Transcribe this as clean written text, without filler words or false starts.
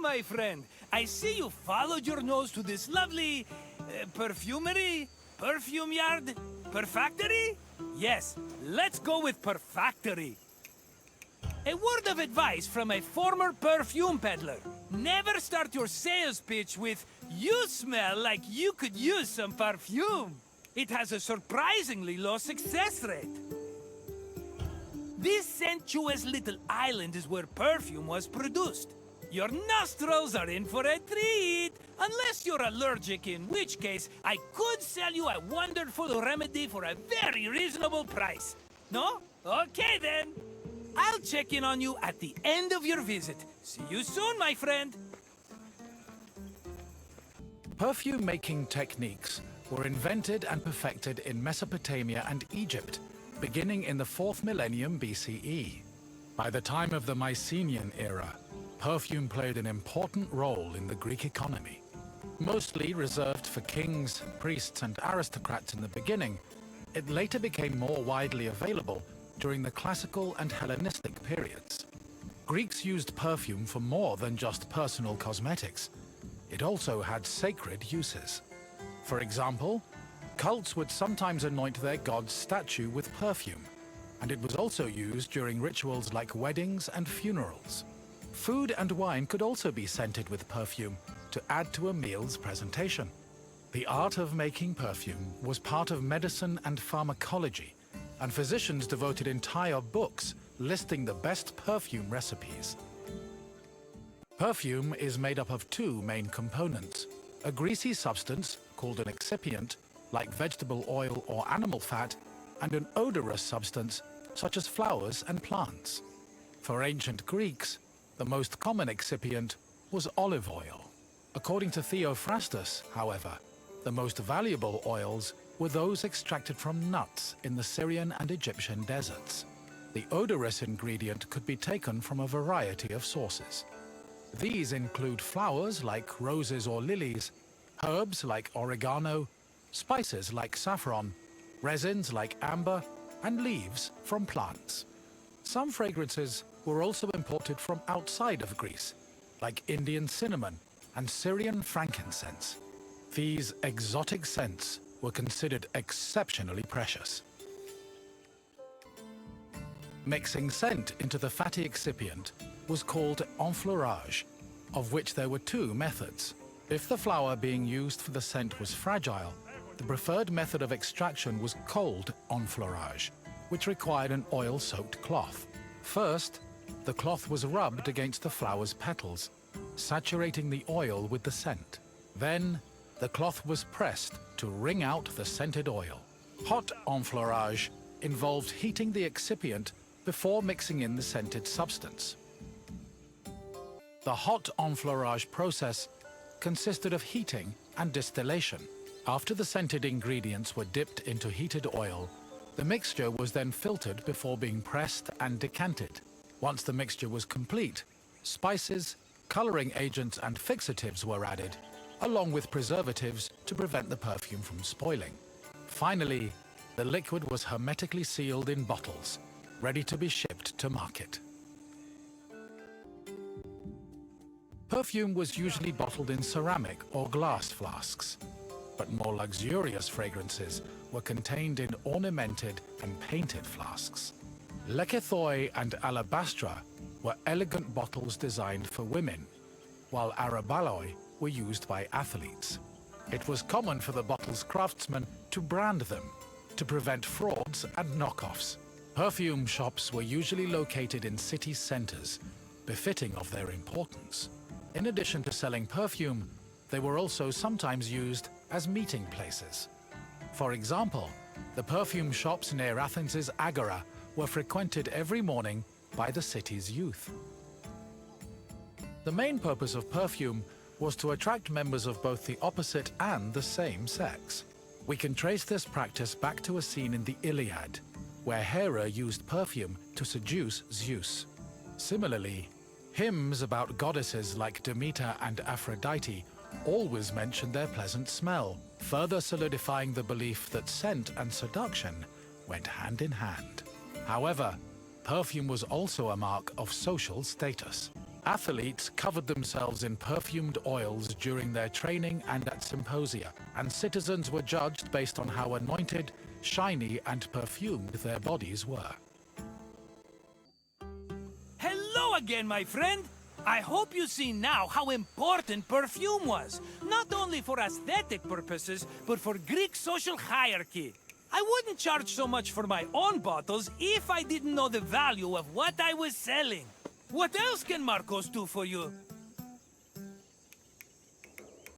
my friend. I see you followed your nose to this lovely perfumery, perfume yard, perfactory? Yes, let's go with perfactory. A word of advice from a former perfume peddler. Never start your sales pitch with, "You smell like you could use some perfume." It has a surprisingly low success rate. This sensuous little island is where perfume was produced. Your nostrils are in for a treat, unless you're allergic, in which case I could sell you a wonderful remedy for a very reasonable price. No? Okay then. I'll check in on you at the end of your visit. See you soon, my friend. Perfume-making techniques were invented and perfected in Mesopotamia and Egypt, beginning in the 4th millennium BCE. By the time of the Mycenaean era, perfume played an important role in the Greek economy. Mostly reserved for kings, priests, and aristocrats in the beginning, it later became more widely available during the classical and Hellenistic periods. Greeks used perfume for more than just personal cosmetics. It also had sacred uses. For example, cults would sometimes anoint their god's statue with perfume, and it was also used during rituals like weddings and funerals. Food and wine could also be scented with perfume to add to a meal's presentation. The art of making perfume was part of medicine and pharmacology, and physicians devoted entire books listing the best perfume recipes. Perfume is made up of two main components: a greasy substance called an excipient, like vegetable oil or animal fat, and an odorous substance such as flowers and plants. For ancient Greeks, the most common excipient was olive oil. According to Theophrastus, however, the most valuable oils were those extracted from nuts in the Syrian and Egyptian deserts. The odorous ingredient could be taken from a variety of sources. These include flowers like roses or lilies, herbs like oregano, spices like saffron, resins like amber, and leaves from plants. Some fragrances were also imported from outside of Greece, like Indian cinnamon and Syrian frankincense. These exotic scents were considered exceptionally precious. Mixing scent into the fatty excipient was called enfleurage, of which there were two methods. If the flower being used for the scent was fragile, the preferred method of extraction was cold enfleurage, which required an oil-soaked cloth. First, the cloth was rubbed against the flower's petals, saturating the oil with the scent. Then, the cloth was pressed to wring out the scented oil. Hot enfleurage involved heating the excipient before mixing in the scented substance. The hot enfleurage process consisted of heating and distillation. After the scented ingredients were dipped into heated oil, the mixture was then filtered before being pressed and decanted. Once the mixture was complete, spices, coloring agents, and fixatives were added, along with preservatives to prevent the perfume from spoiling. Finally, the liquid was hermetically sealed in bottles, ready to be shipped to market. Perfume was usually bottled in ceramic or glass flasks, but more luxurious fragrances were contained in ornamented and painted flasks. Lekythoi and alabastra were elegant bottles designed for women, while arabaloi were used by athletes. It was common for the bottle's craftsmen to brand them to prevent frauds and knockoffs. Perfume shops were usually located in city centers, befitting of their importance. In addition to selling perfume, they were also sometimes used as meeting places. For example, the perfume shops near Athens's Agora were frequented every morning by the city's youth. The main purpose of perfume was to attract members of both the opposite and the same sex. We can trace this practice back to a scene in the Iliad, where Hera used perfume to seduce Zeus. Similarly, hymns about goddesses like Demeter and Aphrodite always mention their pleasant smell, further solidifying the belief that scent and seduction went hand in hand. However, perfume was also a mark of social status. Athletes covered themselves in perfumed oils during their training and at symposia, and citizens were judged based on how anointed, shiny, and perfumed their bodies were. Hello again, my friend. I hope you see now how important perfume was, not only for aesthetic purposes, but for Greek social hierarchy. I wouldn't charge so much for my own bottles if I didn't know the value of what I was selling. What else can Marcos do for you?